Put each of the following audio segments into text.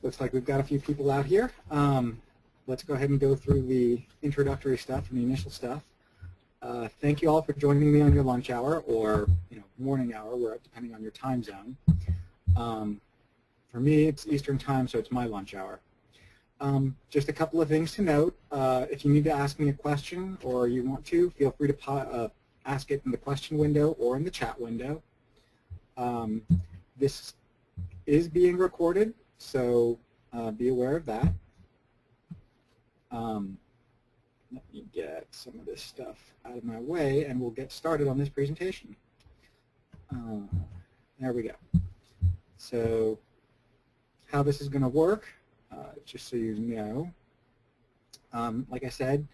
Looks like we've got a few people out here. Let's go ahead and go through the introductory stuff and the initial stuff. Thank you all for joining me on your lunch hour or morning hour, depending on your time zone. For me, it's Eastern time, so it's my lunch hour. Just a couple of things to note. If you need to ask me a question or you want to, feel free to ask it in the question window or in the chat window. This is being recorded, so be aware of that. Let me get some of this stuff out of my way and we'll get started on this presentation. There we go. So how this is going to work, just so you know, like I said,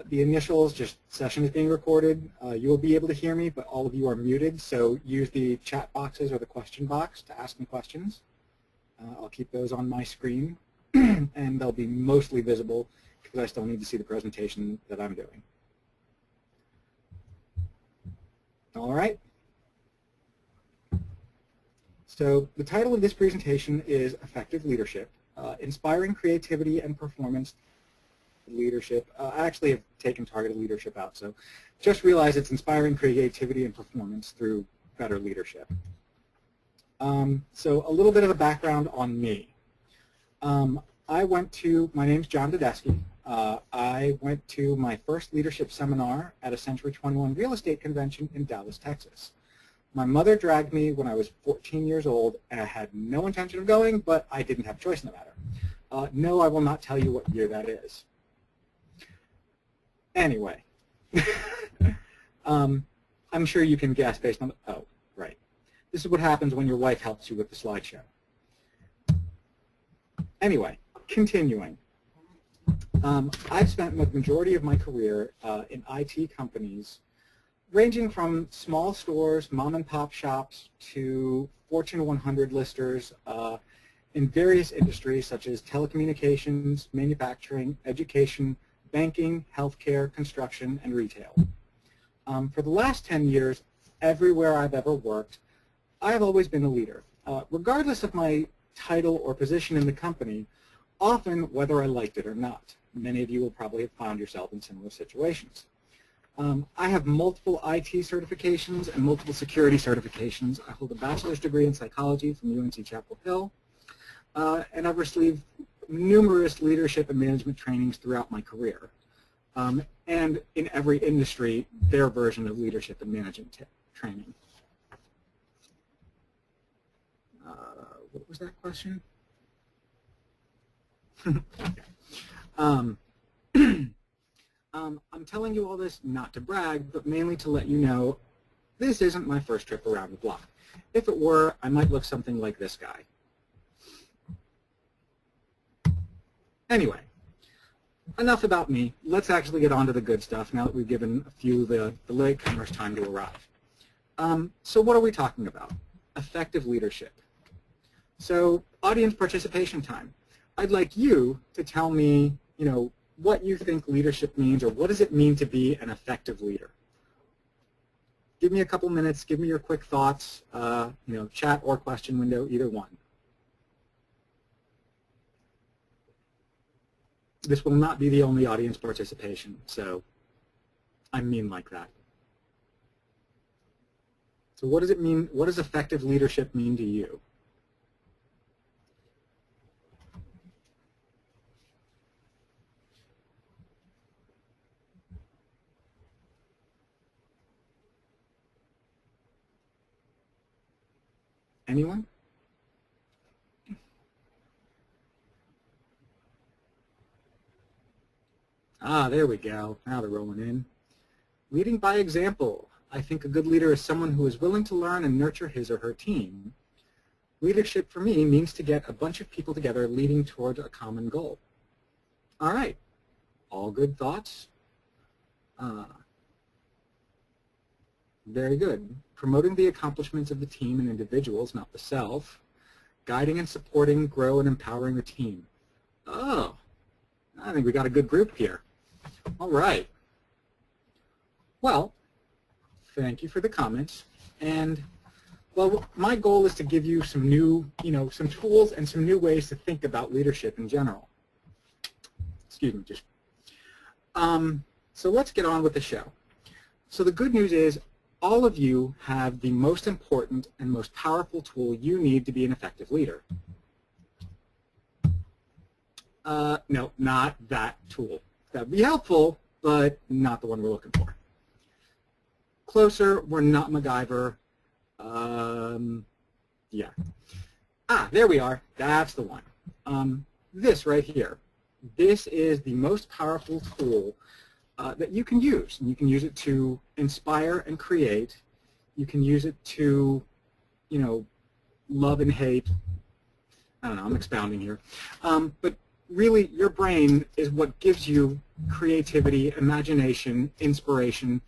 the initials, just session is being recorded. You will be able to hear me, but all of you are muted, so use the chat boxes or the question box to ask me questions. I'll keep those on my screen, and they'll be mostly visible because I still need to see the presentation that I'm doing. All right. So the title of this presentation is Effective Leadership, Inspiring Creativity and Performance Leadership. I actually have taken targeted leadership out, so just realize it's inspiring creativity and performance through better leadership. So a little bit of a background on me. My name's John Dodesky. I went to my first leadership seminar at a Century 21 real estate convention in Dallas, Texas. My mother dragged me when I was 14 years old, and I had no intention of going, but I didn't have a choice in the matter. No, I will not tell you what year that is. Anyway, I'm sure you can guess based on the, oh, right. This is what happens when your wife helps you with the slideshow. Anyway, continuing. I've spent the majority of my career in IT companies, ranging from small stores, mom and pop shops, to Fortune 100 listers in various industries such as telecommunications, manufacturing, education, banking, healthcare, construction, and retail. For the last 10 years, everywhere I've ever worked, I have always been a leader. Regardless of my title or position in the company, often whether I liked it or not. Many of you will probably have found yourself in similar situations. I have multiple IT certifications and multiple security certifications. I hold a bachelor's degree in psychology from UNC Chapel Hill, and I've received numerous leadership and management trainings throughout my career. And in every industry, their version of leadership and management training. What was that question? I'm telling you all this not to brag, but mainly to let you know this isn't my first trip around the block. If it were, I might look something like this guy. Anyway, enough about me. Let's actually get on to the good stuff now that we've given a few of the latecomers time to arrive. So what are we talking about? Effective leadership. So audience participation time. I'd like you to tell me, what you think leadership means, or what does it mean to be an effective leader? Give me a couple minutes. Give me your quick thoughts. Chat or question window, either one. This will not be the only audience participation, so I mean like that. So what does it mean? What does effective leadership mean to you? Anyone? Ah, there we go. Now they're rolling in. Leading by example. I think a good leader is someone who is willing to learn and nurture his or her team. Leadership for me means to get a bunch of people together leading toward a common goal. All right. All good thoughts? Very good. Promoting the accomplishments of the team and individuals, not the self. Guiding and supporting, grow, and empowering the team. Oh, I think we got a good group here. All right. Well, thank you for the comments. And, Well, my goal is to give you some new, some tools and some new ways to think about leadership in general. Excuse me, just. So let's get on with the show. So the good news is all of you have the most important and most powerful tool you need to be an effective leader. No, not that tool. That would be helpful, but not the one we're looking for. Closer, we're not MacGyver. Yeah. There we are. That's the one. This right here. This is the most powerful tool that you can use. And you can use it to inspire and create. You can use it to, love and hate. I don't know, I'm expounding here. But really, your brain is what gives you creativity, imagination, inspiration.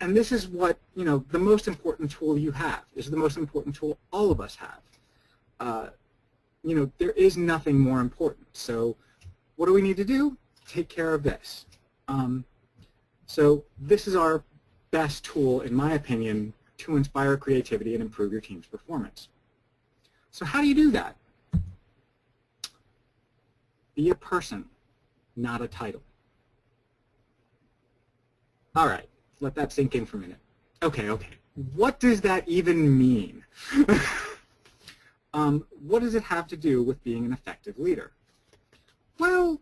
And this is what, the most important tool you have. This is the most important tool all of us have. There is nothing more important. So what do we need to do? Take care of this. So this is our best tool, in my opinion, to inspire creativity and improve your team's performance. So how do you do that? Be a person, not a title. All right, let that sink in for a minute. Okay. What does that even mean? What does it have to do with being an effective leader? Well,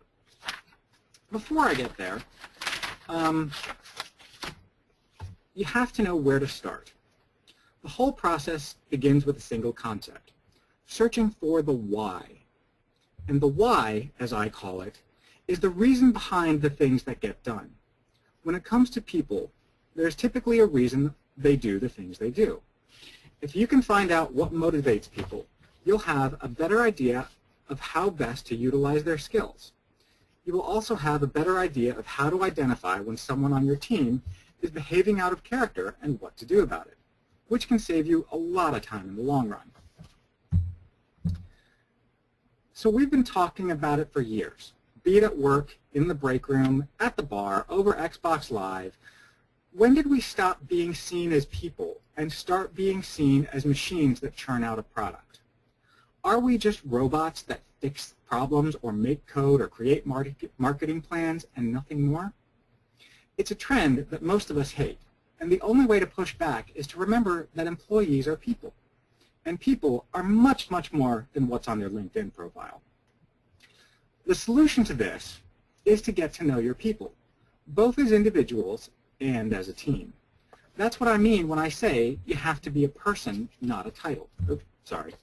before I get there, you have to know where to start. The whole process begins with a single concept, searching for the why. And the why, as I call it, is the reason behind the things that get done. When it comes to people, there's typically a reason they do the things they do. If you can find out what motivates people, you'll have a better idea of how best to utilize their skills. You will also have a better idea of how to identify when someone on your team is behaving out of character and what to do about it, which can save you a lot of time in the long run. So we've been talking about it for years, be it at work, in the break room, at the bar, over Xbox Live. When did we stop being seen as people and start being seen as machines that churn out a product? Are we just robots that fix problems or make code or create marketing plans and nothing more? It's a trend that most of us hate, and the only way to push back is to remember that employees are people. And people are much, much more than what's on their LinkedIn profile. The solution to this is to get to know your people, both as individuals and as a team. That's what I mean when I say you have to be a person, not a title. Oops, sorry.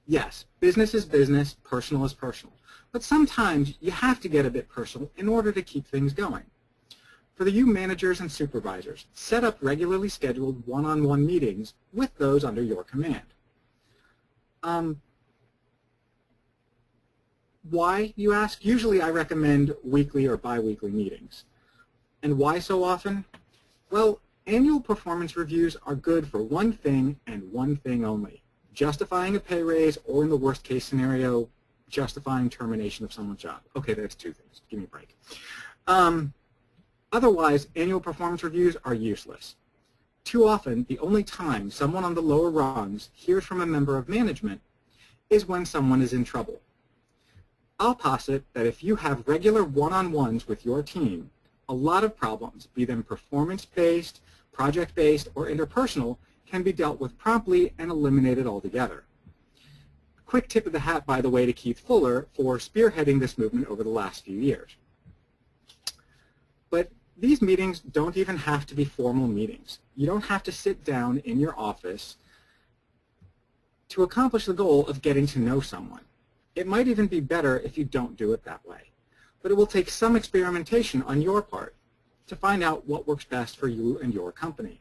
Yes, business is business, personal is personal. But sometimes you have to get a bit personal in order to keep things going. For you managers and supervisors, set up regularly scheduled one-on-one meetings with those under your command. Why, you ask? Usually I recommend weekly or bi-weekly meetings. And why so often? Well, annual performance reviews are good for one thing and one thing only: justifying a pay raise, or in the worst case scenario, justifying termination of someone's job. Okay, that's two things. Give me a break. Otherwise, annual performance reviews are useless. Too often, the only time someone on the lower rungs hears from a member of management is when someone is in trouble. I'll posit that if you have regular one-on-ones with your team, a lot of problems, be them performance-based, project-based, or interpersonal, can be dealt with promptly and eliminated altogether. Quick tip of the hat, by the way, to Keith Fuller for spearheading this movement over the last few years. But these meetings don't even have to be formal meetings. You don't have to sit down in your office to accomplish the goal of getting to know someone. It might even be better if you don't do it that way. But it will take some experimentation on your part to find out what works best for you and your company.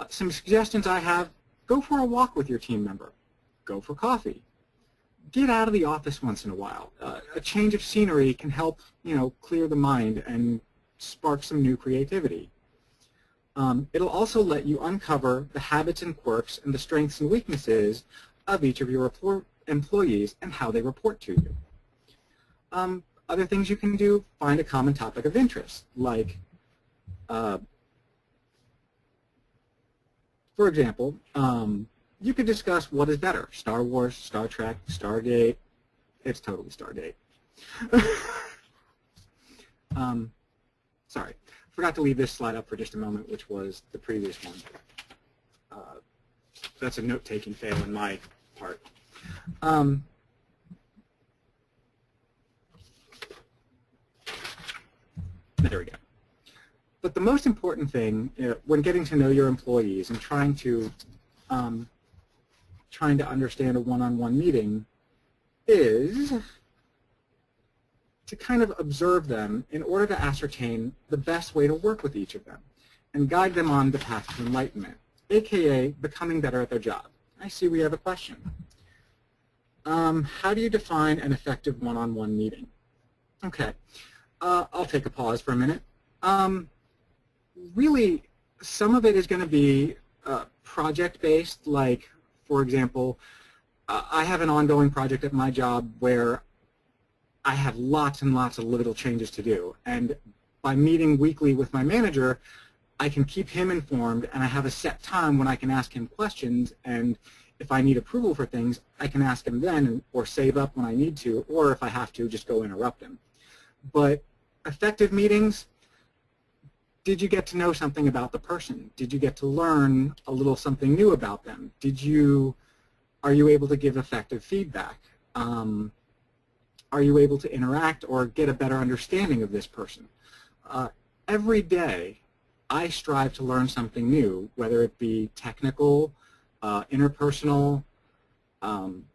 Some suggestions I have: go for a walk with your team member. Go for coffee. Get out of the office once in a while. A change of scenery can help, clear the mind and spark some new creativity. It'll also let you uncover the habits and quirks and the strengths and weaknesses of each of your employees and how they report to you. Other things you can do, find a common topic of interest, like, for example, you could discuss what is better, Star Wars, Star Trek, Stargate. It's totally Stargate. Sorry, forgot to leave this slide up for just a moment, which was the previous one. That's a note-taking fail on my part. There we go. But the most important thing when getting to know your employees and trying to understand a one-on-one meeting is to kind of observe them in order to ascertain the best way to work with each of them and guide them on the path to enlightenment, aka becoming better at their job. I see we have a question. How do you define an effective one-on-one meeting? Okay, I'll take a pause for a minute. Really, some of it is going to be project-based, like, for example, I have an ongoing project at my job where I have lots and lots of little changes to do, and by meeting weekly with my manager, I can keep him informed, and I have a set time when I can ask him questions, and if I need approval for things, I can ask him then, or save up when I need to, or if I have to, just go interrupt him. But effective meetings, did you get to know something about the person? Did you get to learn a little something new about them? Are you able to give effective feedback? Are you able to interact or get a better understanding of this person? Every day, I strive to learn something new, whether it be technical, interpersonal,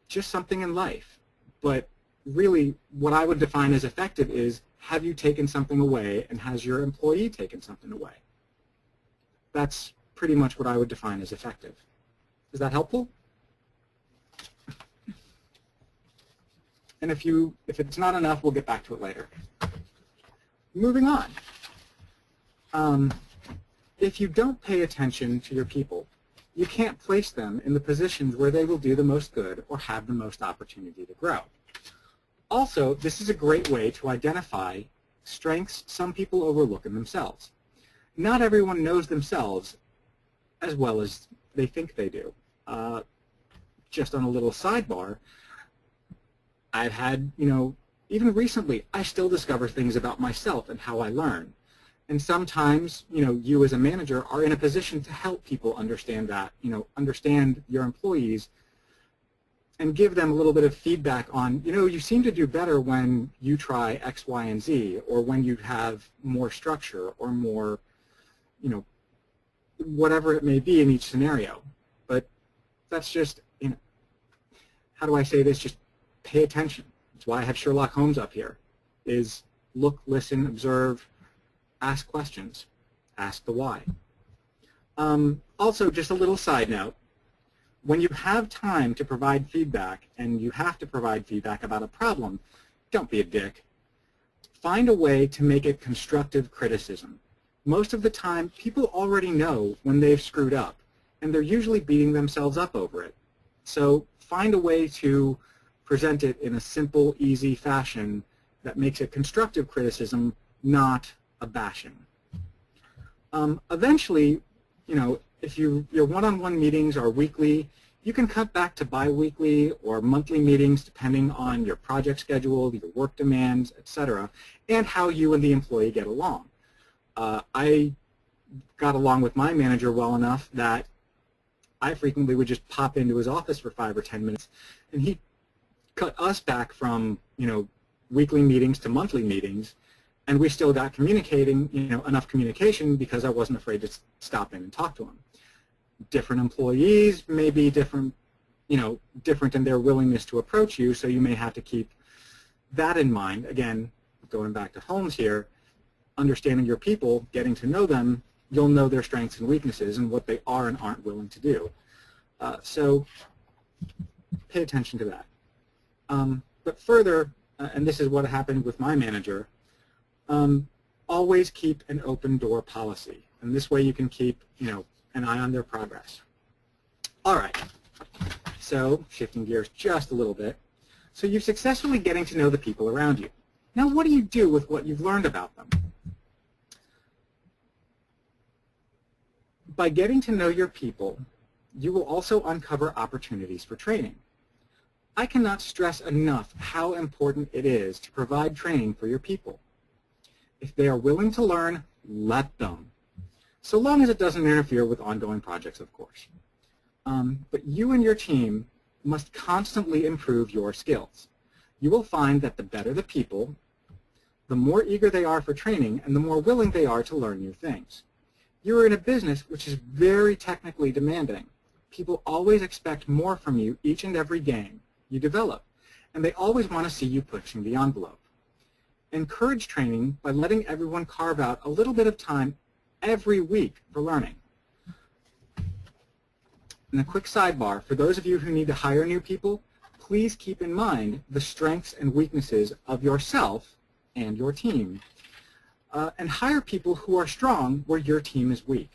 just something in life. But really, what I would define as effective is, have you taken something away, and has your employee taken something away? That's pretty much what I would define as effective. Is that helpful? And if it's not enough, we'll get back to it later. Moving on. If you don't pay attention to your people, you can't place them in the positions where they will do the most good or have the most opportunity to grow. Also, this is a great way to identify strengths some people overlook in themselves. Not everyone knows themselves as well as they think they do. Just on a little sidebar, I've had, even recently, I still discover things about myself and how I learn. And sometimes, you as a manager are in a position to help people understand that, understand your employees and give them a little bit of feedback on, you seem to do better when you try X, Y, and Z, or when you have more structure or more, whatever it may be in each scenario. But that's just, how do I say this? Just pay attention. That's why I have Sherlock Holmes up here, is look, listen, observe, ask questions, ask the why. Also, just a little side note, when you have time to provide feedback and you have to provide feedback about a problem, don't be a dick. Find a way to make it constructive criticism. Most of the time, people already know when they've screwed up, and they're usually beating themselves up over it. So find a way to present it in a simple, easy fashion that makes it constructive criticism, not a bashing. Eventually, if your one-on-one meetings are weekly, you can cut back to bi-weekly or monthly meetings depending on your project schedule, your work demands, etc., and how you and the employee get along. I got along with my manager well enough that I frequently would just pop into his office for 5 or 10 minutes, and he cut us back from, weekly meetings to monthly meetings, and we still got communicating, enough communication because I wasn't afraid to stop in and talk to him. Different employees may be different, different in their willingness to approach you, so you may have to keep that in mind. Again, going back to Holmes here, understanding your people, getting to know them, you'll know their strengths and weaknesses and what they are and aren't willing to do. So pay attention to that. But further, and this is what happened with my manager, always keep an open door policy. And this way you can keep, an eye on their progress. All right. So shifting gears just a little bit. So you're successfully getting to know the people around you. Now, what do you do with what you've learned about them? By getting to know your people, you will also uncover opportunities for training. I cannot stress enough how important it is to provide training for your people. If they are willing to learn, let them. So long as it doesn't interfere with ongoing projects, of course. But you and your team must constantly improve your skills. You will find that the better the people, the more eager they are for training, and the more willing they are to learn new things. You are in a business which is very technically demanding. People always expect more from you each and every game you develop, and they always want to see you pushing the envelope. Encourage training by letting everyone carve out a little bit of time every week for learning. And a quick sidebar, for those of you who need to hire new people, please keep in mind the strengths and weaknesses of yourself and your team. And hire people who are strong where your team is weak.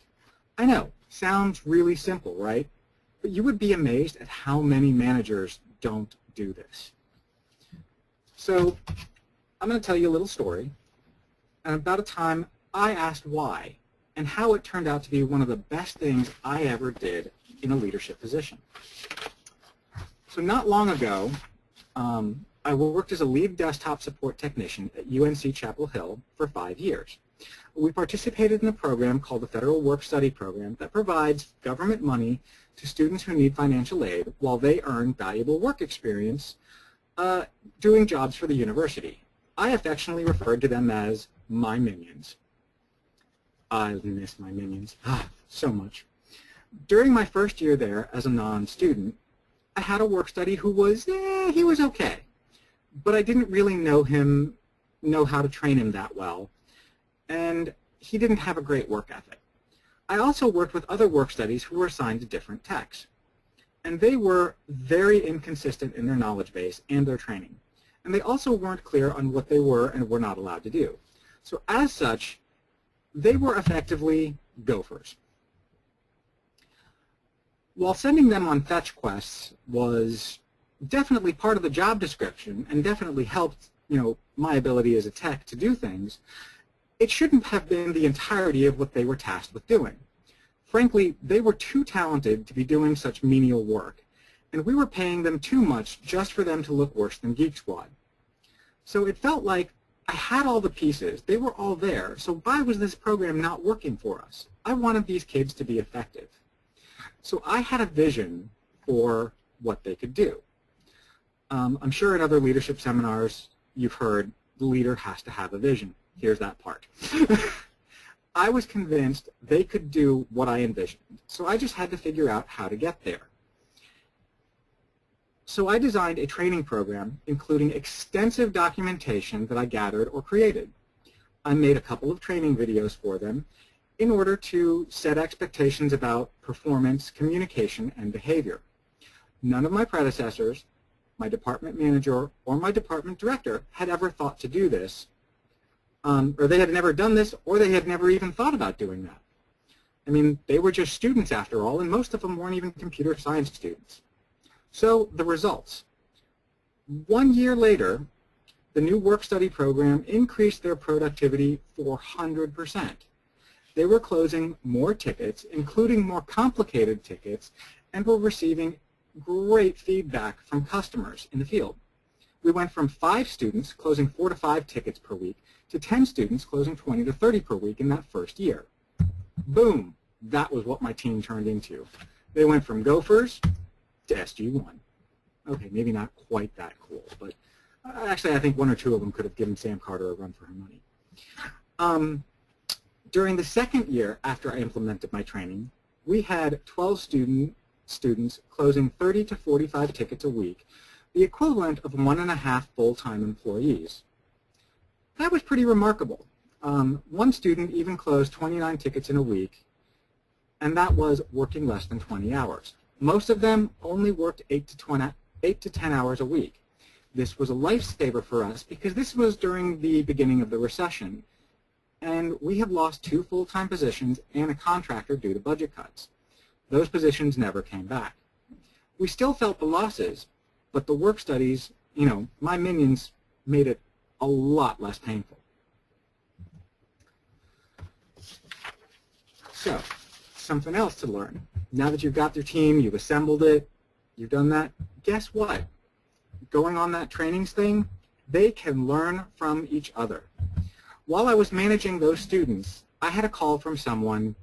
I know, sounds really simple, right? But you would be amazed at how many managers don't do this. So I'm going to tell you a little story about a time I asked why and how it turned out to be one of the best things I ever did in a leadership position. So not long ago, I worked as a lead desktop support technician at UNC Chapel Hill for 5 years. We participated in a program called the Federal Work-Study Program that provides government money to students who need financial aid while they earn valuable work experience doing jobs for the university. I affectionately referred to them as my minions. I miss my minions so much. During my first year there as a non-student, I had a work study who was, he was okay. But I didn't really know how to train him that well, and he didn't have a great work ethic. I also worked with other work studies who were assigned to different techs, and they were very inconsistent in their knowledge base and their training, and they also weren't clear on what they were and were not allowed to do. So as such, they were effectively gophers. While sending them on fetch quests was definitely part of the job description and definitely helped, my ability as a tech to do things, it shouldn't have been the entirety of what they were tasked with doing. Frankly, they were too talented to be doing such menial work, and we were paying them too much just for them to look worse than Geek Squad. So it felt like I had all the pieces, they were all there, so why was this program not working for us? I wanted these kids to be effective. So I had a vision for what they could do. I'm sure in other leadership seminars you've heard the leader has to have a vision. Here's that part. I was convinced they could do what I envisioned, so I just had to figure out how to get there. So I designed a training program including extensive documentation that I gathered or created. I made a couple of training videos for them in order to set expectations about performance, communication, and behavior. None of my predecessors, my department manager, or my department director had ever thought to do this, or they had never done this, or they had never even thought about doing that. I mean, they were just students after all, and most of them weren't even computer science students. So the results. 1 year later, the new work-study program increased their productivity 400%. They were closing more tickets, including more complicated tickets, and were receiving great feedback from customers in the field. We went from 5 students closing 4 to 5 tickets per week to 10 students closing 20 to 30 per week in that first year. Boom! That was what my team turned into. They went from gophers to SG1. Okay, maybe not quite that cool, but actually I think 1 or 2 of them could have given Sam Carter a run for her money. During the second year after I implemented my training, we had 12 students closing 30 to 45 tickets a week, the equivalent of 1.5 full-time employees. That was pretty remarkable. One student even closed 29 tickets in a week, and that was working less than 20 hours. Most of them only worked 8 to 10 hours a week. This was a lifesaver for us because this was during the beginning of the recession, and we had lost 2 full-time positions and a contractor due to budget cuts. Those positions never came back. We still felt the losses, but the work studies, my minions made it a lot less painful. So, something else to learn. Now that you've got your team, you've assembled it, you've done that, guess what? Going on that trainings thing, they can learn from each other. While I was managing those students, I had a call from someone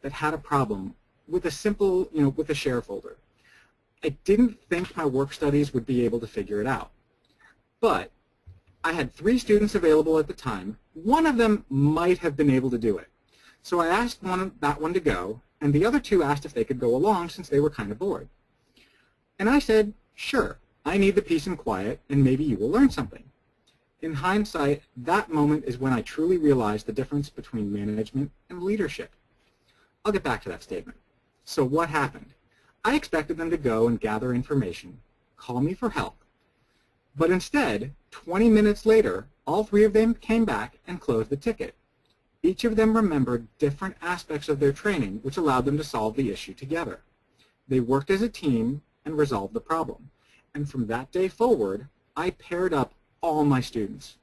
that had a problem with a simple, with a share folder. I didn't think my work studies would be able to figure it out. But I had 3 students available at the time. One of them might have been able to do it. So I asked that one to go, and the other 2 asked if they could go along since they were kind of bored. And I said, sure, I need the peace and quiet, and maybe you will learn something. In hindsight, that moment is when I truly realized the difference between management and leadership. I'll get back to that statement. So what happened? I expected them to go and gather information, call me for help. But instead, 20 minutes later, all 3 of them came back and closed the ticket. Each of them remembered different aspects of their training, which allowed them to solve the issue together. They worked as a team and resolved the problem. And from that day forward, I paired up all my students.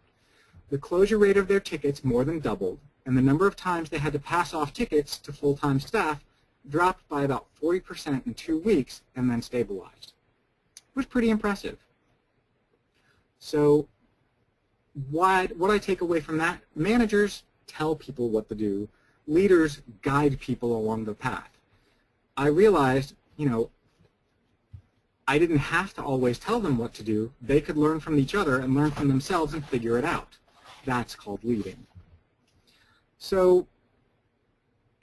The closure rate of their tickets more than doubled, and the number of times they had to pass off tickets to full-time staff dropped by about 40% in 2 weeks and then stabilized. It was pretty impressive. So what I take away from that, managers tell people what to do, leaders guide people along the path. I realized, I didn't have to always tell them what to do. They could learn from each other and learn from themselves and figure it out. That's called leading. So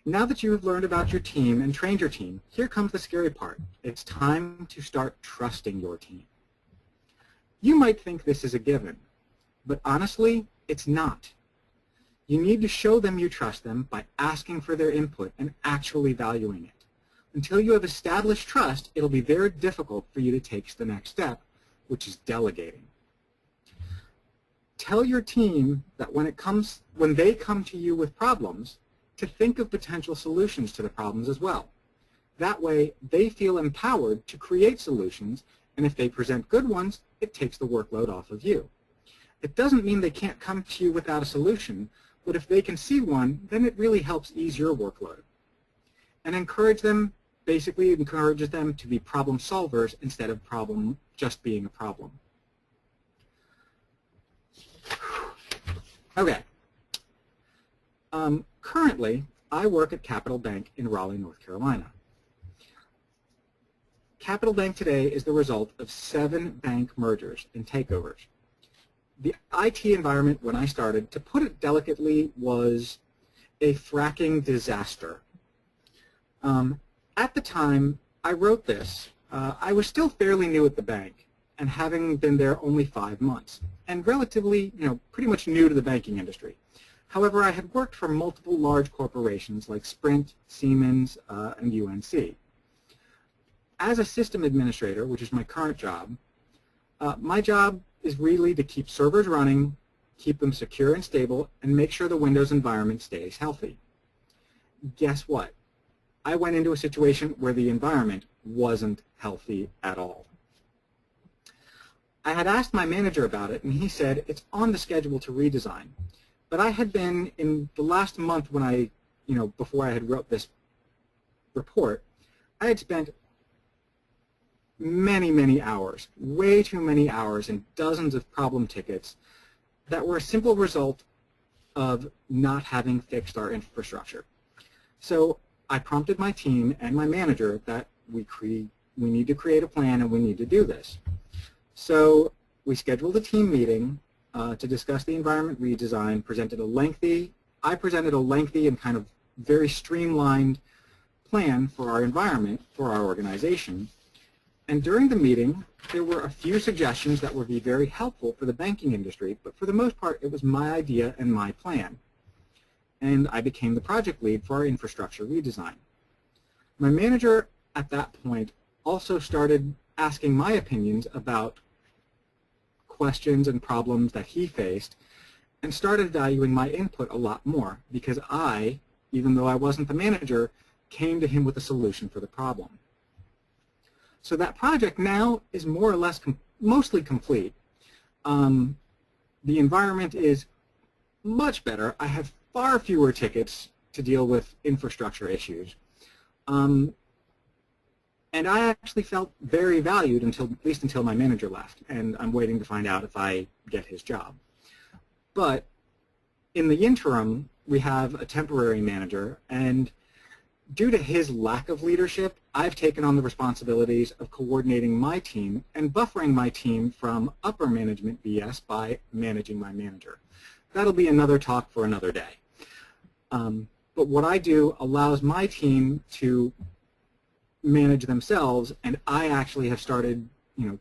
now that you've learned about your team and trained your team, here comes the scary part. It's time to start trusting your team. You might think this is a given, but honestly, it's not. You need to show them you trust them by asking for their input and actually valuing it. Until you have established trust, it'll be very difficult for you to take the next step, which is delegating. Tell your team that when they come to you with problems, to think of potential solutions to the problems as well. That way, they feel empowered to create solutions, and if they present good ones, it takes the workload off of you. It doesn't mean they can't come to you without a solution, but if they can see one, then it really helps ease your workload. And basically encourages them to be problem solvers instead of just being a problem. Okay. Currently, I work at Capital Bank in Raleigh, North Carolina. Capital Bank today is the result of 7 bank mergers and takeovers. The IT environment when I started, to put it delicately, was a fracking disaster. At the time I wrote this, I was still fairly new at the bank and having been there only 5 months and relatively, pretty much new to the banking industry. However, I had worked for multiple large corporations like Sprint, Siemens, and UNC. As a system administrator, which is my current job, my job is really to keep servers running, keep them secure and stable, and make sure the Windows environment stays healthy. Guess what? I went into a situation where the environment wasn't healthy at all. I had asked my manager about it, and he said it's on the schedule to redesign. But I had been, in the last month when I, before I had wrote this report, I had spent many, many hours, way too many hours, and dozens of problem tickets that were a simple result of not having fixed our infrastructure. So I prompted my team and my manager that we need to create a plan and we need to do this. So we scheduled a team meeting to discuss the environment redesign, I presented a lengthy and kind of very streamlined plan for our environment, for our organization. And during the meeting, there were a few suggestions that would be very helpful for the banking industry, but for the most part, it was my idea and my plan. And I became the project lead for our infrastructure redesign. My manager at that point also started asking my opinions about questions and problems that he faced and started valuing my input a lot more because I, even though I wasn't the manager, came to him with a solution for the problem. So that project now is more or less mostly complete. The environment is much better. I have far fewer tickets to deal with infrastructure issues. And I actually felt very valued until, at least until my manager left, and I'm waiting to find out if I get his job. But in the interim, we have a temporary manager, and due to his lack of leadership, I've taken on the responsibilities of coordinating my team and buffering my team from upper management BS by managing my manager. That'll be another talk for another day. But what I do allows my team to manage themselves, and I actually have started,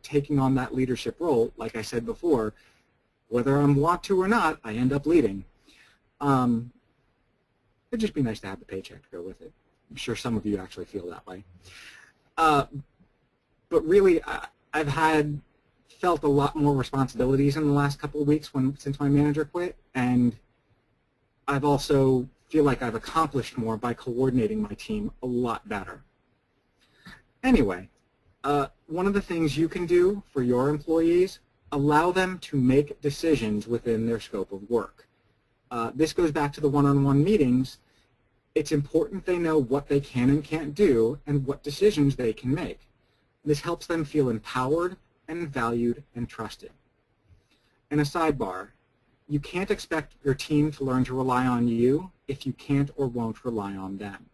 taking on that leadership role. Like I said before, whether I want to or not, I end up leading. It'd just be nice to have the paycheck to go with it. I'm sure some of you actually feel that way. But really, I've felt a lot more responsibilities in the last couple of weeks since my manager quit, and I've also feel like I've accomplished more by coordinating my team a lot better. Anyway, one of the things you can do for your employees, allow them to make decisions within their scope of work. This goes back to the one-on-one meetings. It's important they know what they can and can't do and what decisions they can make. This helps them feel empowered and valued and trusted. And a sidebar, you can't expect your team to learn to rely on you if you can't or won't rely on them.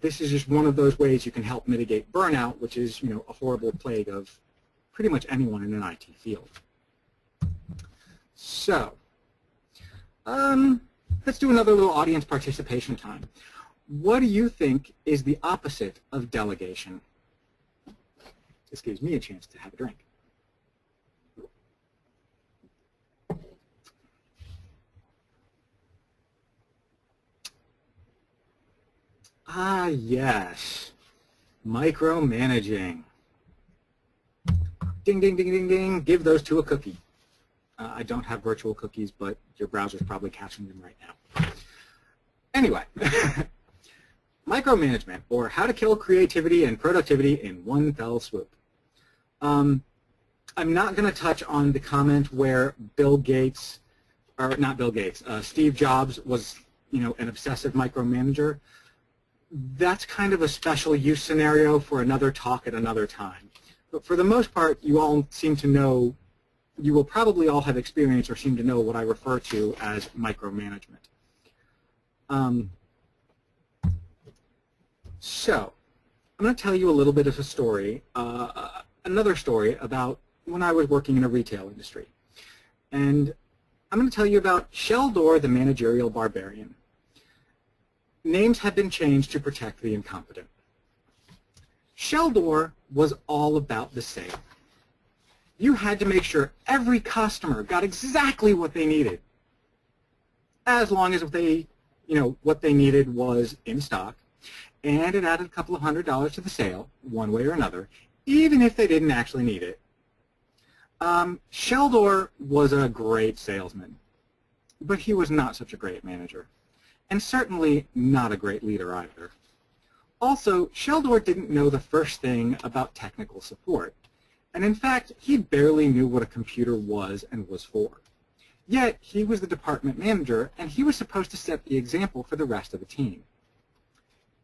This is just one of those ways you can help mitigate burnout, which is, a horrible plague of pretty much anyone in an IT field. So, let's do another little audience participation time. What do you think is the opposite of delegation? This gives me a chance to have a drink. Ah, yes, micromanaging. Ding, ding, ding, ding, ding. Give those to a cookie. I don't have virtual cookies, but your browser's probably catching them right now. Anyway, micromanagement, or how to kill creativity and productivity in one fell swoop. I'm not going to touch on the comment where Steve Jobs was, an obsessive micromanager. That's kind of a special use scenario for another talk at another time. But for the most part, you all seem to know, you will probably all have experienced or seem to know what I refer to as micromanagement. So, I'm going to tell you a little bit of a story, another story about when I was working in a retail industry. And I'm going to tell you about Sheldor, the managerial barbarian. Names have been changed to protect the incompetent. Sheldor was all about the sale. You had to make sure every customer got exactly what they needed, as long as they, what they needed was in stock, and it added a couple of $100 to the sale, one way or another, even if they didn't actually need it. Sheldor was a great salesman, but he was not such a great manager, and certainly not a great leader either. Also, Sheldor didn't know the first thing about technical support, and in fact, he barely knew what a computer was and was for. Yet, he was the department manager, and he was supposed to set the example for the rest of the team.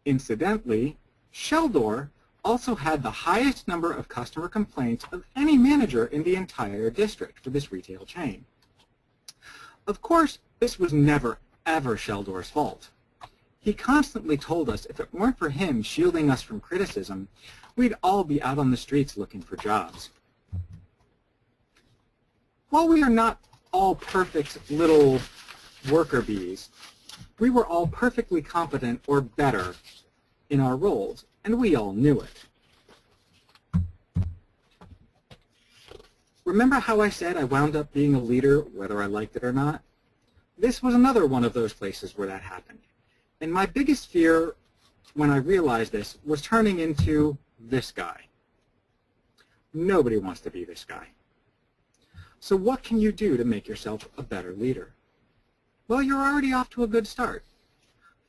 Incidentally, Sheldor also had the highest number of customer complaints of any manager in the entire district for this retail chain. Of course, this was never, ever Sheldor's fault. He constantly told us if it weren't for him shielding us from criticism, we'd all be out on the streets looking for jobs. While we are not all perfect little worker bees, we were all perfectly competent or better in our roles, and we all knew it. Remember how I said I wound up being a leader whether I liked it or not? This was another one of those places where that happened. And my biggest fear when I realized this was turning into this guy. Nobody wants to be this guy. So what can you do to make yourself a better leader? Well, you're already off to a good start.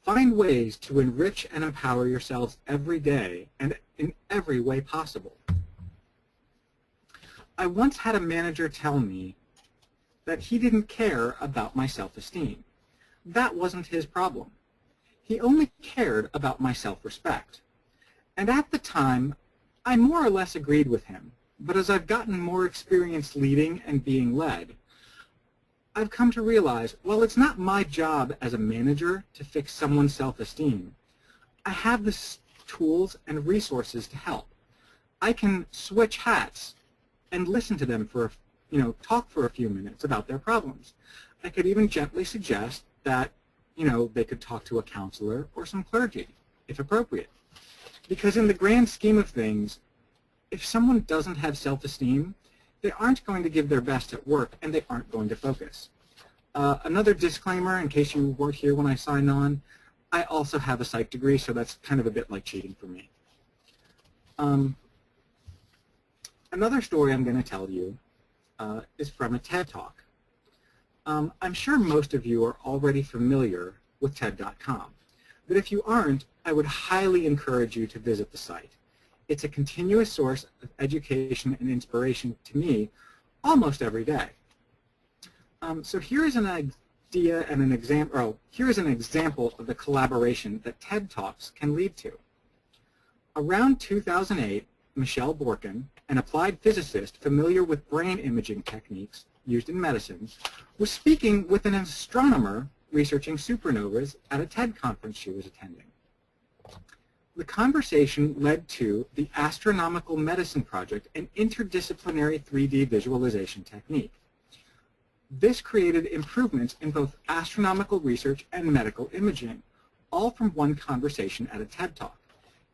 Find ways to enrich and empower yourselves every day and in every way possible. I once had a manager tell me that he didn't care about my self-esteem. That wasn't his problem. He only cared about my self-respect. And at the time, I more or less agreed with him, but as I've gotten more experience leading and being led, I've come to realize, while it's not my job as a manager to fix someone's self-esteem, I have the tools and resources to help. I can switch hats and listen to them for, talk for a few minutes about their problems. I could even gently suggest that, they could talk to a counselor or some clergy, if appropriate. Because in the grand scheme of things, if someone doesn't have self-esteem, they aren't going to give their best at work, and they aren't going to focus. Another disclaimer, in case you weren't here when I signed on, I also have a psych degree, so that's kind of a bit like cheating for me. Another story I'm going to tell you is from a TED Talk. I'm sure most of you are already familiar with TED.com, but if you aren't, I would highly encourage you to visit the site. It's a continuous source of education and inspiration to me almost every day. So here is an idea and an example. Here is an example of the collaboration that TED Talks can lead to. Around 2008, Michelle Borkin, an applied physicist familiar with brain imaging techniques used in medicine, was speaking with an astronomer researching supernovas at a TED conference she was attending. The conversation led to the Astronomical Medicine Project, an interdisciplinary 3D visualization technique. This created improvements in both astronomical research and medical imaging, all from one conversation at a TED Talk.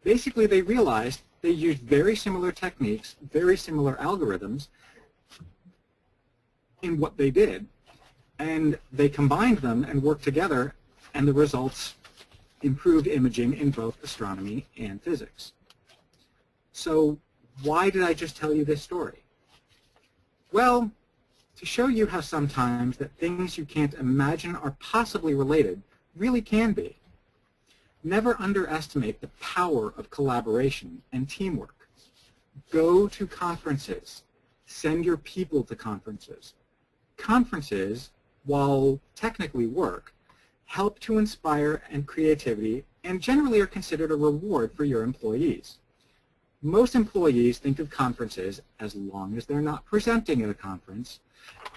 Basically, they realized they used very similar techniques, very similar algorithms in what they did, and they combined them and worked together, and the results improved imaging in both astronomy and physics. So why did I just tell you this story? Well, to show you how sometimes that things you can't imagine are possibly related really can be. Never underestimate the power of collaboration and teamwork. Go to conferences. Send your people to conferences. Conferences, while technically work, help to inspire and creativity and generally are considered a reward for your employees. Most employees think of conferences, as long as they're not presenting at a conference,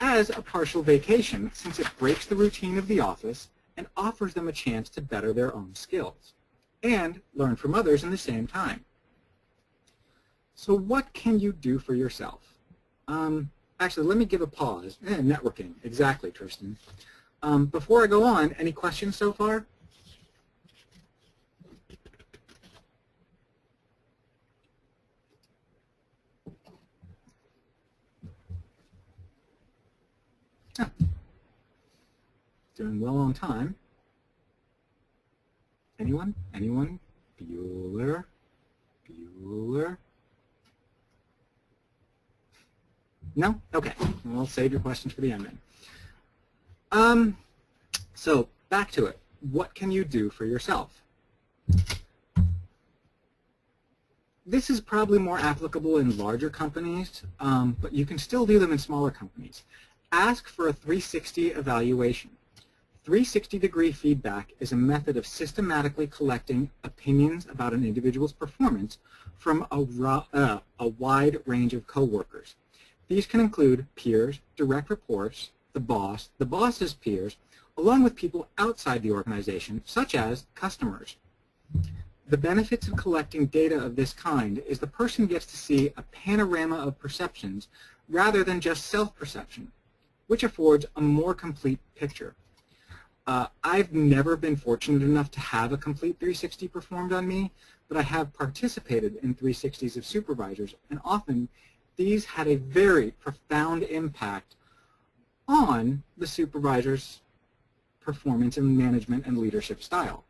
as a partial vacation, since it breaks the routine of the office and offers them a chance to better their own skills and learn from others in the same time. So what can you do for yourself? Actually, let me give a pause. Networking, exactly, Tristan. Before I go on, any questions so far? Oh. Doing well on time. Anyone? Anyone? Bueller? Bueller? No? Okay. We'll save your questions for the end then. So back to it. What can you do for yourself? This is probably more applicable in larger companies, but you can still do them in smaller companies. Ask for a 360 evaluation. 360-degree feedback is a method of systematically collecting opinions about an individual's performance from a wide range of coworkers. These can include peers, direct reports, the boss's peers, along with people outside the organization, such as customers. The benefits of collecting data of this kind is the person gets to see a panorama of perceptions rather than just self-perception, which affords a more complete picture. I've never been fortunate enough to have a complete 360 performed on me, but I have participated in 360s of supervisors, and often these had a very profound impact on the supervisor's performance and management and leadership style.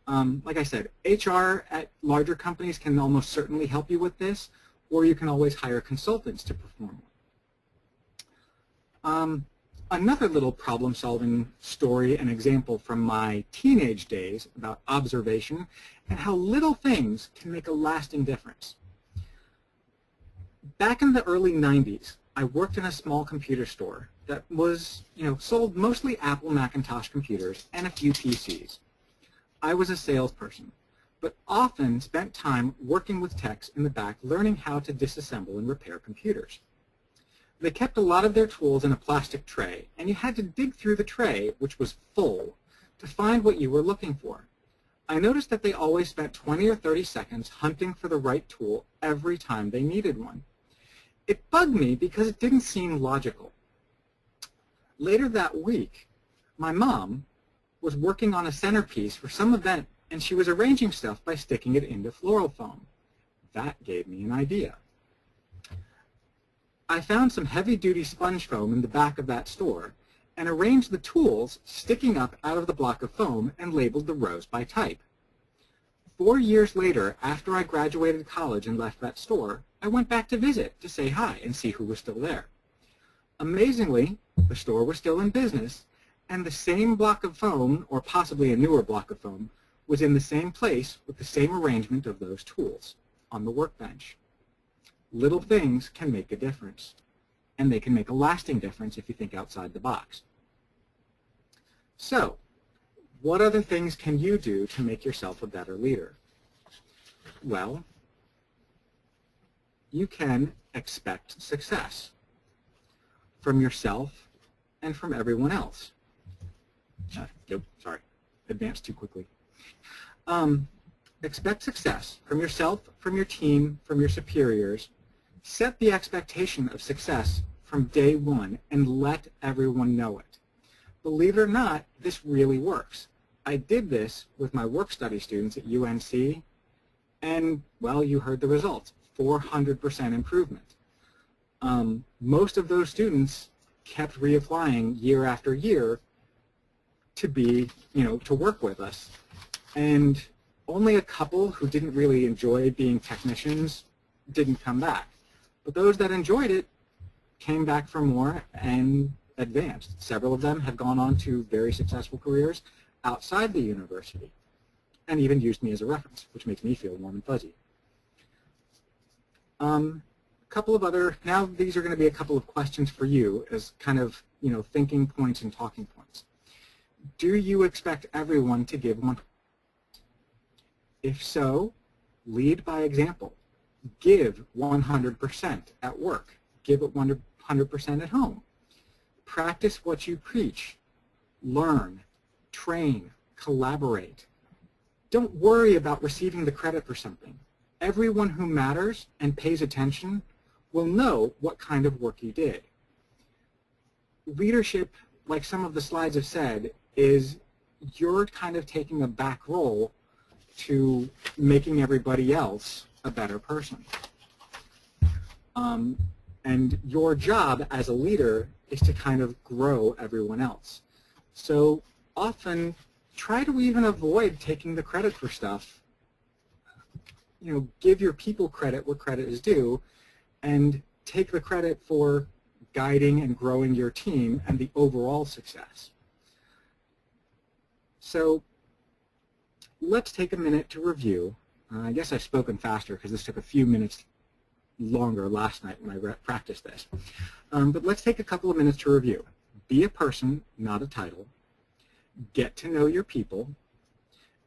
Like I said, HR at larger companies can almost certainly help you with this, or you can always hire consultants to perform. Another little problem-solving story and example from my teenage days about observation and how little things can make a lasting difference. Back in the early 90s, I worked in a small computer store that was, sold mostly Apple Macintosh computers and a few PCs. I was a salesperson, but often spent time working with techs in the back learning how to disassemble and repair computers. They kept a lot of their tools in a plastic tray, and you had to dig through the tray, which was full, to find what you were looking for. I noticed that they always spent 20 or 30 seconds hunting for the right tool every time they needed one. It bugged me because it didn't seem logical. Later that week, my mom was working on a centerpiece for some event, and she was arranging stuff by sticking it into floral foam. That gave me an idea. I found some heavy-duty sponge foam in the back of that store and arranged the tools sticking up out of the block of foam and labeled the rows by type. 4 years later, after I graduated college and left that store, I went back to visit to say hi and see who was still there. Amazingly, the store was still in business, and the same block of foam, or possibly a newer block of foam, was in the same place with the same arrangement of those tools on the workbench. Little things can make a difference, and they can make a lasting difference if you think outside the box. So, what other things can you do to make yourself a better leader? Well, you can expect success from yourself and from everyone else. Sorry, advanced too quickly. Expect success from yourself, from your team, from your superiors. Set the expectation of success from day one and let everyone know it. Believe it or not, this really works. I did this with my work study students at UNC, and, well, you heard the results, 400% improvement. Most of those students kept reapplying year after year to be, to work with us. And only a couple who didn't really enjoy being technicians didn't come back. But those that enjoyed it came back for more and advanced. Several of them have gone on to very successful careers outside the university and even used me as a reference, which makes me feel warm and fuzzy. Couple of other, now these are going to be a couple of questions for you as kind of, thinking points and talking points. Do you expect everyone to give 100%? If so, lead by example. Give 100% at work. Give it 100% at home. Practice what you preach. Learn, train, collaborate. Don't worry about receiving the credit for something. Everyone who matters and pays attention will know what kind of work you did. Leadership, like some of the slides have said, is you're kind of taking a back role to making everybody else a better person. And your job as a leader is to kind of grow everyone else. So often, try to even avoid taking the credit for stuff. Give your people credit where credit is due, and take the credit for guiding and growing your team and the overall success. So let's take a minute to review. I guess I've spoken faster because this took a few minutes longer last night when I practiced this. But let's take a couple of minutes to review. Be a person, not a title. Get to know your people.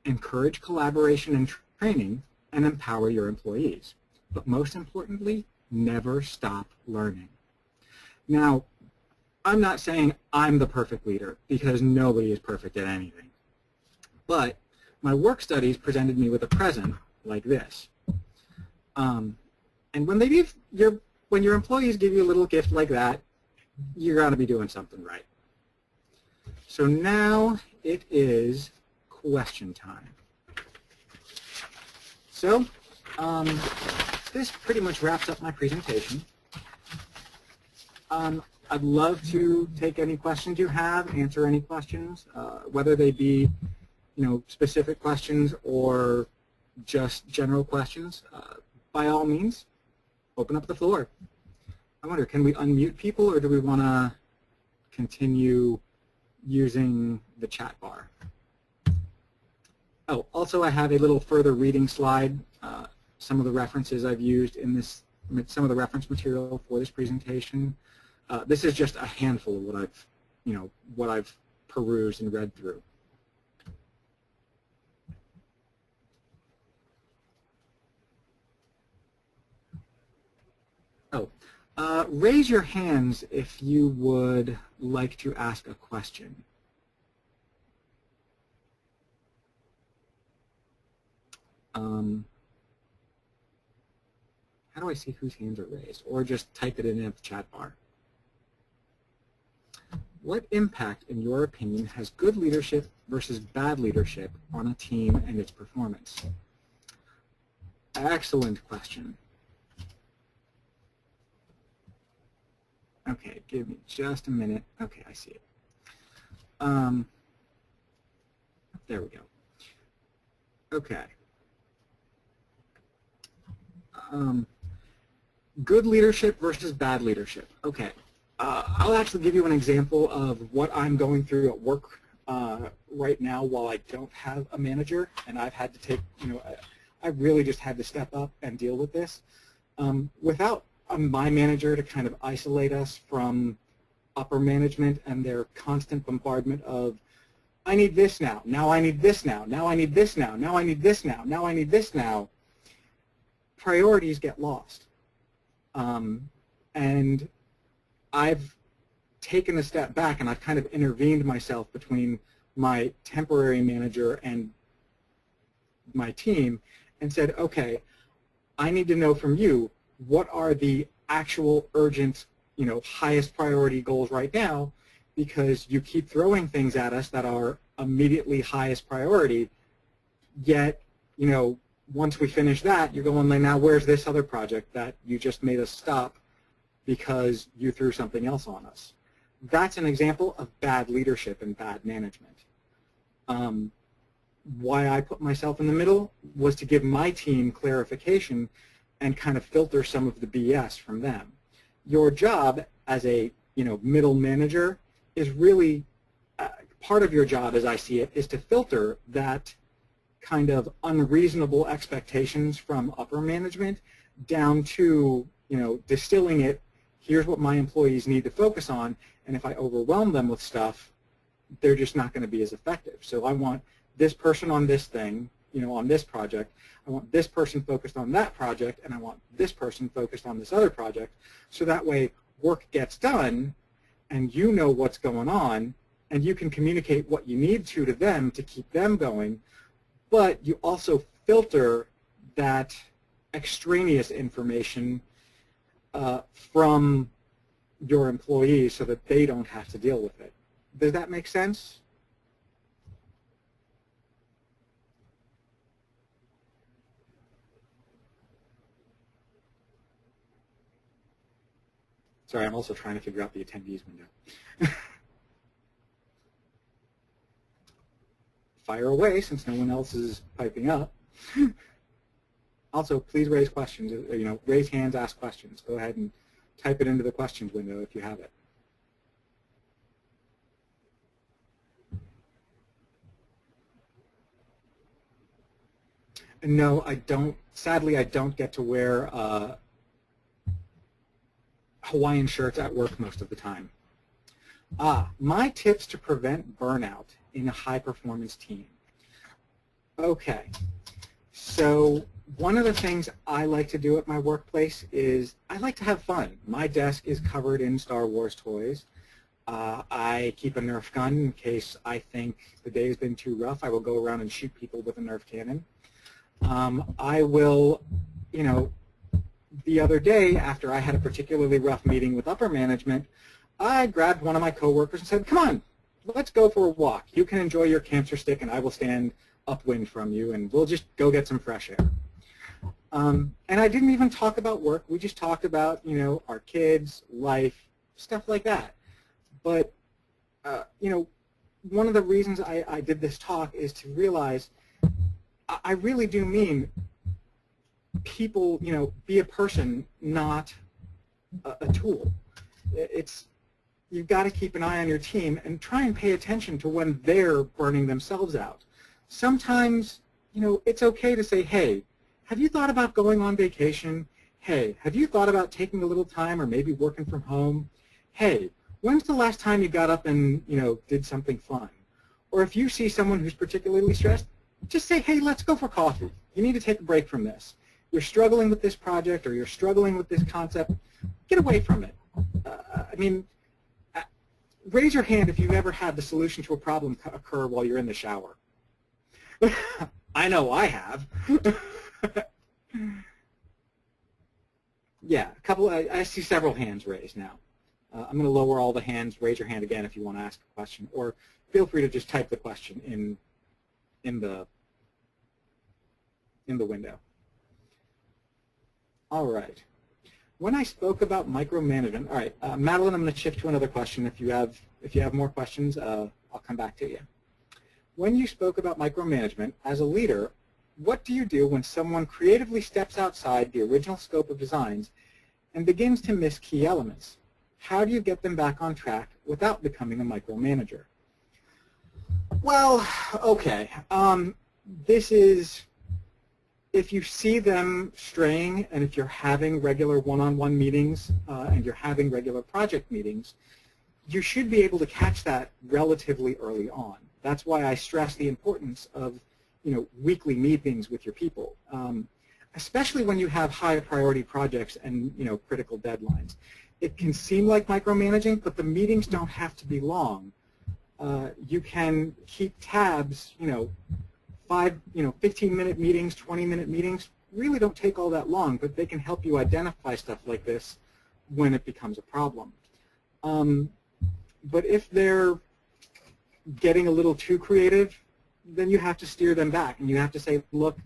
Encourage collaboration and training, and empower your employees. But most importantly, never stop learning. Now, I'm not saying I'm the perfect leader, because nobody is perfect at anything. But my work studies presented me with a present like this. And when when your employees give you a little gift like that, you're going to be doing something right. So now it is question time. So this pretty much wraps up my presentation. I'd love to take any questions you have, answer any questions, whether they be specific questions or just general questions. By all means, open up the floor. I wonder, can we unmute people, or do we want to continue using the chat bar? Oh, also I have a little further reading slide. Some of the references I've used in this some of the reference material for this presentation. This is just a handful of what I've perused and read through. Raise your hands if you would like to ask a question. How do I see whose hands are raised? Or just type it in the chat bar. What impact, in your opinion, has good leadership versus bad leadership on a team and its performance? Excellent question. Okay, give me just a minute. Okay, I see it. There we go. Okay. Good leadership versus bad leadership. Okay. I'll actually give you an example of what I'm going through at work right now while I don't have a manager, and I've had to take, I really just had to step up and deal with this. Without my manager to kind of isolate us from upper management and their constant bombardment of, I need this now, now I need this now, now I need this now, now I need this now, now I need this now, priorities get lost. And I've taken a step back and I've kind of intervened myself between my temporary manager and my team and said, okay, I need to know from you what are the actual urgent, highest priority goals right now, because you keep throwing things at us that are immediately highest priority, yet, once we finish that, you're going, now where's this other project that you just made us stop because you threw something else on us? That's an example of bad leadership and bad management. Why I put myself in the middle was to give my team clarification and kind of filter some of the BS from them. Your job as a middle manager is really, part of your job as I see it, is to filter that kind of unreasonable expectations from upper management down to, distilling it, here's what my employees need to focus on, and if I overwhelm them with stuff, they're just not going to be as effective. So I want this person on this thing, on this project, I want this person focused on that project, and I want this person focused on this other project, so that way work gets done, and you know what's going on, and you can communicate what you need to them to keep them going, but you also filter that extraneous information from your employees so that they don't have to deal with it. Does that make sense? Sorry, I'm also trying to figure out the attendees window. Fire away, since no one else is piping up. Also, please raise questions. Raise hands, ask questions. Go ahead and type it into the questions window if you have it. No, I don't. Sadly, I don't get to wear Hawaiian shirts at work most of the time. My tips to prevent burnout in a high-performance team. Okay, so one of the things I like to do at my workplace is I like to have fun. My desk is covered in Star Wars toys. I keep a Nerf gun in case I think the day has been too rough. I will go around and shoot people with a Nerf cannon. I will, the other day after I had a particularly rough meeting with upper management, I grabbed one of my coworkers and said, come on, let's go for a walk. You can enjoy your cancer stick and I will stand upwind from you and we'll just go get some fresh air. And I didn't even talk about work. We just talked about, our kids, life, stuff like that. But, one of the reasons I did this talk is to realize I really do mean people, be a person, not a tool. You've got to keep an eye on your team and try and pay attention to when they're burning themselves out. Sometimes, it's okay to say, hey, have you thought about going on vacation? hey, have you thought about taking a little time or maybe working from home? Hey, when's the last time you got up and, did something fun? Or if you see someone who's particularly stressed, just say, hey, let's go for coffee. You need to take a break from this. You're struggling with this project or you're struggling with this concept. Get away from it. Raise your hand if you've ever had the solution to a problem occur while you're in the shower. I know I have. Yeah, I see several hands raised now. I'm going to lower all the hands. Raise your hand again if you want to ask a question, or feel free to just type the question in the window. All right. When I spoke about micromanagement, all right, Madeline, I'm going to shift to another question. If you have more questions, I'll come back to you. When you spoke about micromanagement, as a leader, what do you do when someone creatively steps outside the original scope of designs and begins to miss key elements? How do you get them back on track without becoming a micromanager? Well, okay. This is, if you see them straying and if you're having regular one-on-one meetings and you're having regular project meetings, you should be able to catch that relatively early on. That's why I stress the importance of weekly meetings with your people, especially when you have high priority projects and critical deadlines. It can seem like micromanaging, but the meetings don't have to be long. You can keep tabs, 15-minute meetings, 20-minute meetings really don't take all that long, but they can help you identify stuff like this when it becomes a problem. But if they're getting a little too creative, then you have to steer them back and you have to say, look,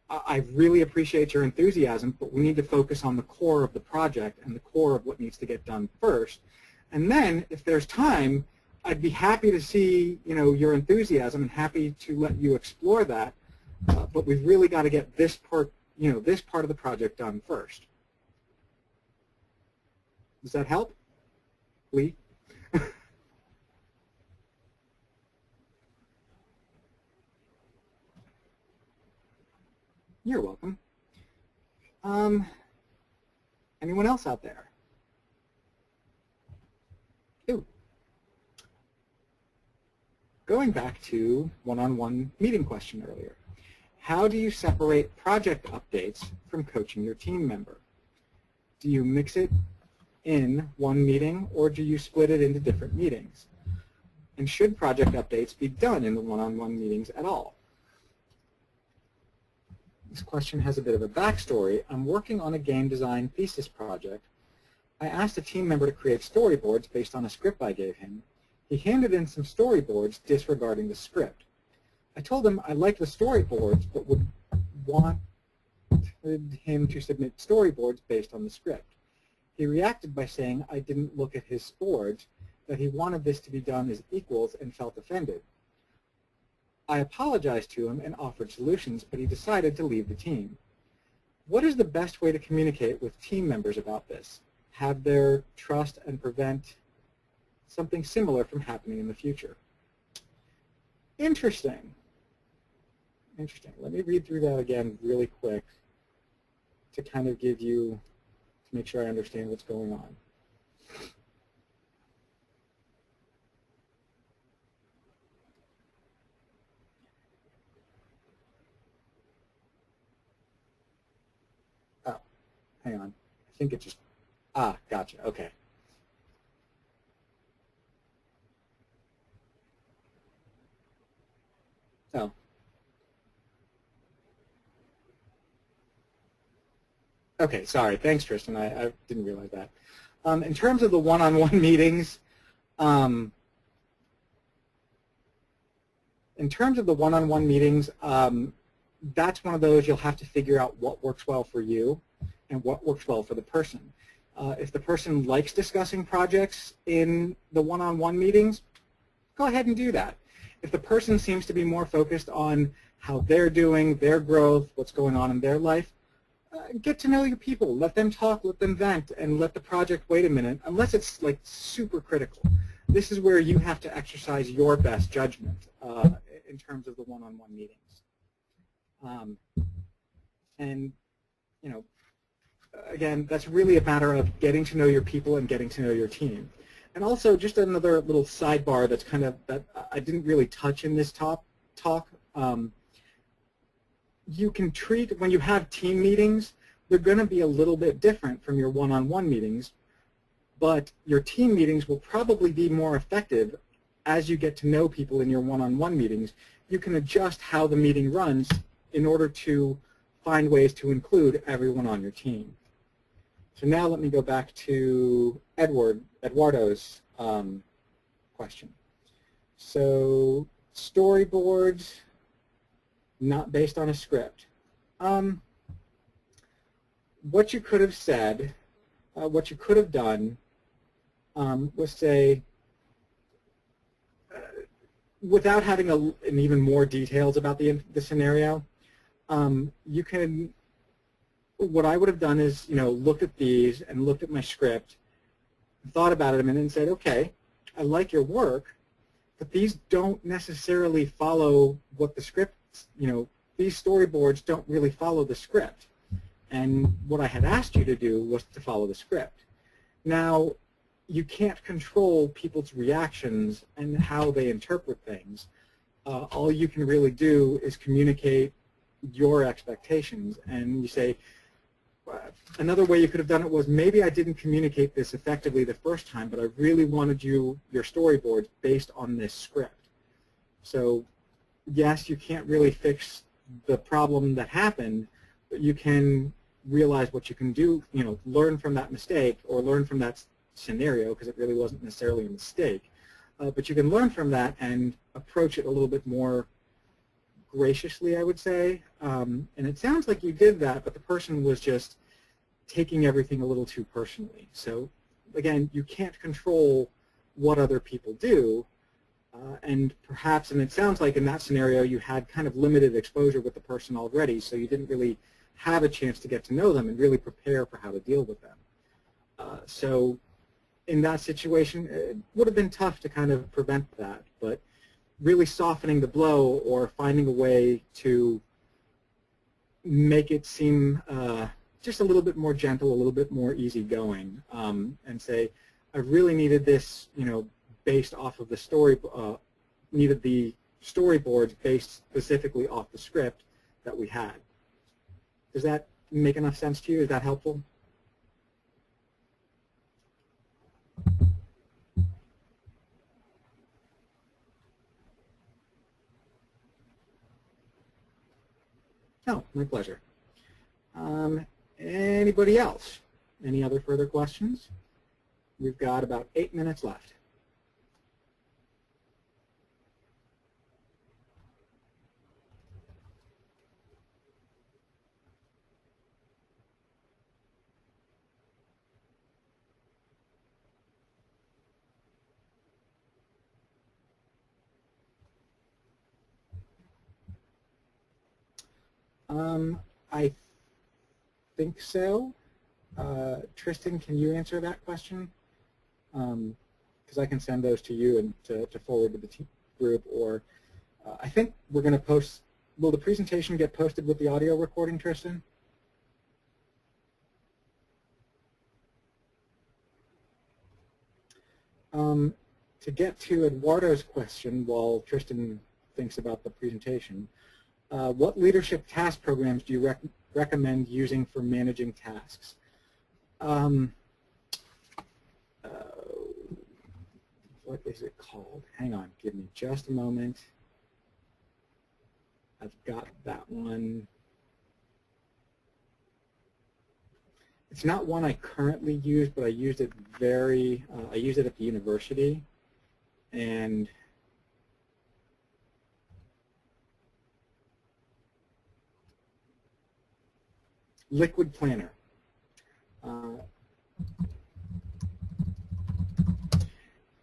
I really appreciate your enthusiasm, but we need to focus on the core of the project and the core of what needs to get done first. And then if there's time, I'd be happy to see your enthusiasm and happy to let you explore that, but we've really got to get this part, this part of the project done first. Does that help, Lee? You're welcome. Anyone else out there? Ooh. Going back to one-on-one meeting question earlier. How do you separate project updates from coaching your team member? Do you mix it in one meeting or do you split it into different meetings? And should project updates be done in the one-on-one meetings at all? This question has a bit of a backstory. I'm working on a game design thesis project. I asked a team member to create storyboards based on a script I gave him. He handed in some storyboards disregarding the script. I told him I liked the storyboards but would want him to submit storyboards based on the script. He reacted by saying I didn't look at his boards, that he wanted this to be done as equals and felt offended. I apologized to him and offered solutions, but he decided to leave the team. What is the best way to communicate with team members about this? Have their trust and prevent something similar from happening in the future? Interesting. Interesting. Let me read through that again really quick to kind of give you, to make sure I understand what's going on. Hang on. I think it just, gotcha, okay. Oh. Okay, sorry. Thanks, Tristan. I didn't realize that. In terms of the one-on-one meetings, that's one of those you'll have to figure out what works well for you and what works well for the person. If the person likes discussing projects in the one-on-one meetings, go ahead and do that. If the person seems to be more focused on how they're doing, their growth, what's going on in their life, get to know your people. Let them talk, let them vent, and let the project wait a minute, unless it's like super critical. This is where you have to exercise your best judgment in terms of the one-on-one meetings. And, again, that's really a matter of getting to know your people and getting to know your team. And also, just another little sidebar that's kind of, that I didn't really touch in this talk. You can treat, when you have team meetings, they're going to be a little bit different from your one-on-one meetings, but your team meetings will probably be more effective as you get to know people in your one-on-one meetings. You can adjust how the meeting runs in order to find ways to include everyone on your team. So now let me go back to Eduardo's question. So storyboards, not based on a script. What you could have said, what you could have done was say, without having an even more details about the scenario, you can, what I would have done is, looked at these and looked at my script, thought about it, and then said, okay, I like your work, but these don't necessarily follow what the script, these storyboards don't really follow the script. And what I had asked you to do was to follow the script. Now, you can't control people's reactions and how they interpret things. All you can really do is communicate your expectations. And you say, another way you could have done it was, maybe I didn't communicate this effectively the first time, but I really wanted your storyboards based on this script. So yes, you can't really fix the problem that happened, but you can realize what you can do, learn from that mistake or learn from that scenario, because it really wasn't necessarily a mistake. But you can learn from that and approach it a little bit more graciously, I would say. And it sounds like you did that, but the person was just taking everything a little too personally. So again, you can't control what other people do. And perhaps, and it sounds like in that scenario, you had kind of limited exposure with the person already, so you didn't really have a chance to get to know them and really prepare for how to deal with them. So in that situation, it would have been tough to kind of prevent that, but really softening the blow or finding a way to make it seem just a little bit more gentle, a little bit more easygoing, and say, I really needed this, based off of the story, needed the storyboards based specifically off the script that we had. Does that make enough sense to you? Is that helpful? Oh, my pleasure. Anybody else? Any other further questions? We've got about 8 minutes left. I think so. Tristan, can you answer that question? Because I can send those to you and to forward to the group, or I think we're going to post, will the presentation get posted with the audio recording, Tristan? To get to Eduardo's question while Tristan thinks about the presentation, what leadership task programs do you recommend using for managing tasks? What is it called? Hang on, give me just a moment. I've got that one. It's not one I currently use, but I used it I used it at the university, and Liquid Planner.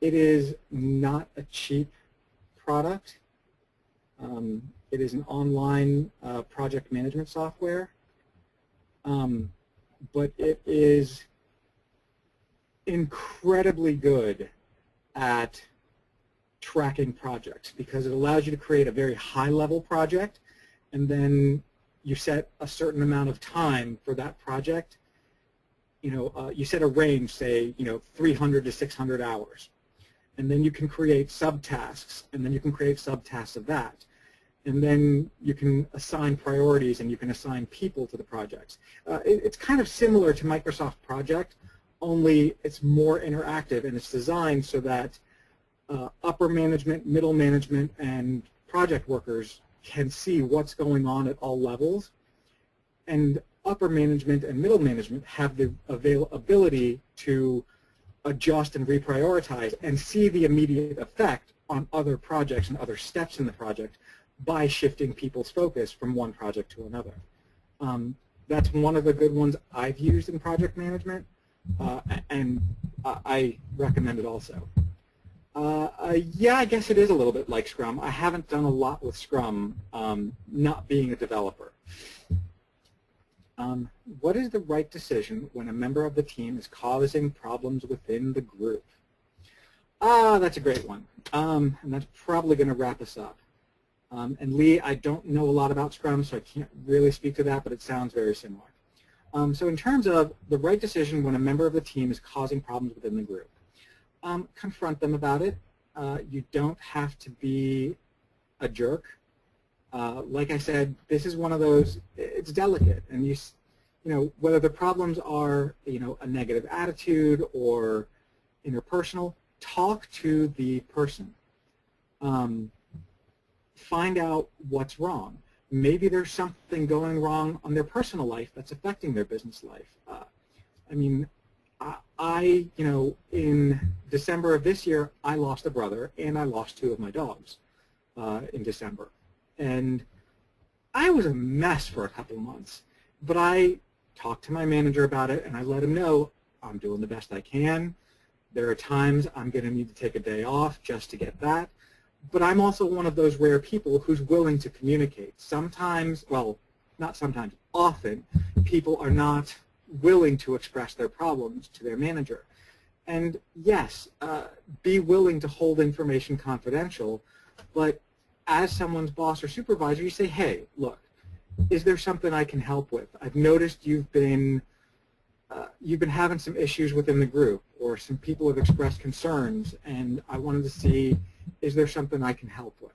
It is not a cheap product. It is an online project management software, but it is incredibly good at tracking projects because it allows you to create a very high-level project, and then you set a certain amount of time for that project, you set a range, say, 300 to 600 hours. And then you can create subtasks, and then you can create subtasks of that. And then you can assign priorities, and you can assign people to the projects. It's kind of similar to Microsoft Project, only it's more interactive, and it's designed so that upper management, middle management, and project workers can see what's going on at all levels. And upper management and middle management have the ability to adjust and reprioritize and see the immediate effect on other projects and other steps in the project by shifting people's focus from one project to another. That's one of the good ones I've used in project management, and I recommend it also. Yeah, I guess it is a little bit like Scrum. I haven't done a lot with Scrum, not being a developer. What is the right decision when a member of the team is causing problems within the group? That's a great one. And that's probably going to wrap us up. And Lee, I don't know a lot about Scrum, so I can't really speak to that, but it sounds very similar. So in terms of the right decision when a member of the team is causing problems within the group, confront them about it. You don't have to be a jerk. Like I said, this is one of those, it's delicate, and you know, whether the problems are, a negative attitude or interpersonal, talk to the person. Find out what's wrong. Maybe there's something going wrong on their personal life that's affecting their business life. I mean, in December of this year, I lost a brother, and I lost 2 of my dogs in December. And I was a mess for a couple of months, but I talked to my manager about it, and I let him know I'm doing the best I can. There are times I'm going to need to take a day off just to get that, but I'm also one of those rare people who's willing to communicate. Sometimes, well, not sometimes, often, people are not willing to express their problems to their manager. And yes, be willing to hold information confidential, but as someone's boss or supervisor, you say, hey, look, is there something I can help with? I've noticed you've been having some issues within the group, or some people have expressed concerns, and I wanted to see, is there something I can help with?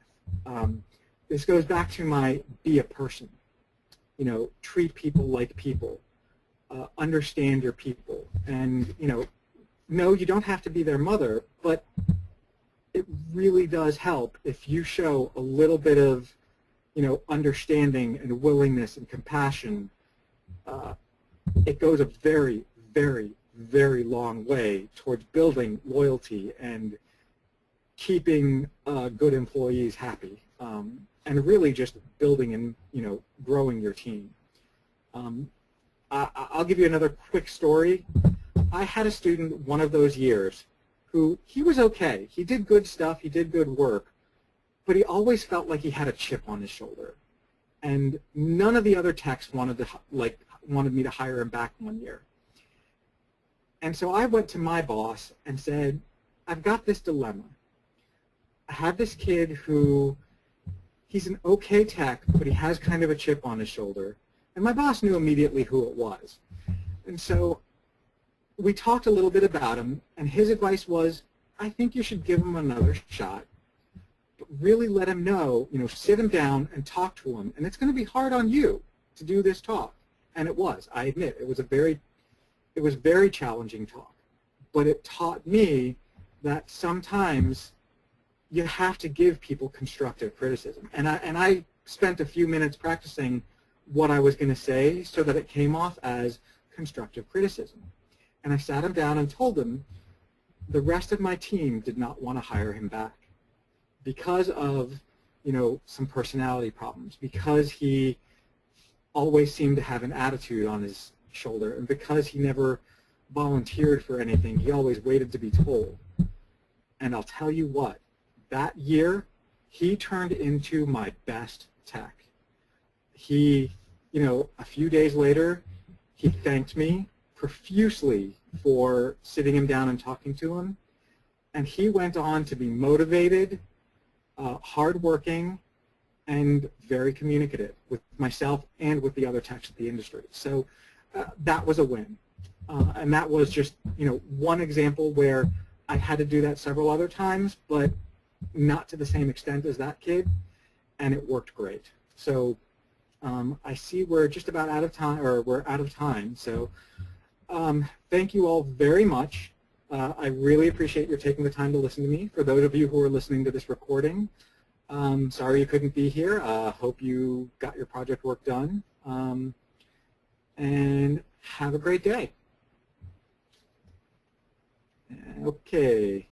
This goes back to my be a person. Treat people like people. Understand your people. And, no, you don't have to be their mother, but it really does help if you show a little bit of, understanding and willingness and compassion. It goes a very, very, very long way towards building loyalty and keeping good employees happy, and really just building and, growing your team. I'll give you another quick story. I had a student one of those years who, he was okay. He did good stuff. He did good work. But he always felt like he had a chip on his shoulder. And none of the other techs wanted me to hire him back one year. And so I went to my boss and said, I've got this dilemma. I have this kid who, he's an okay tech, but he has kind of a chip on his shoulder. And my boss knew immediately who it was. And so we talked a little bit about him, and his advice was, I think you should give him another shot. But really let him know, sit him down and talk to him. And it's going to be hard on you to do this talk. And it was. I admit, it was very challenging talk. But it taught me that sometimes you have to give people constructive criticism. And I spent a few minutes practicing what I was going to say so that it came off as constructive criticism. And I sat him down and told him the rest of my team did not want to hire him back because of, some personality problems, because he always seemed to have an attitude on his shoulder, and because he never volunteered for anything, he always waited to be told. And I'll tell you what, that year, he turned into my best tech. He, a few days later, he thanked me profusely for sitting him down and talking to him. And he went on to be motivated, hardworking, and very communicative with myself and with the other techs of the industry. So that was a win. And that was just, one example where I had to do that several other times, but not to the same extent as that kid, and it worked great. So I see we're just about out of time, or we're out of time. So thank you all very much. I really appreciate your taking the time to listen to me. For those of you who are listening to this recording, sorry you couldn't be here. Hope you got your project work done. And have a great day. Okay.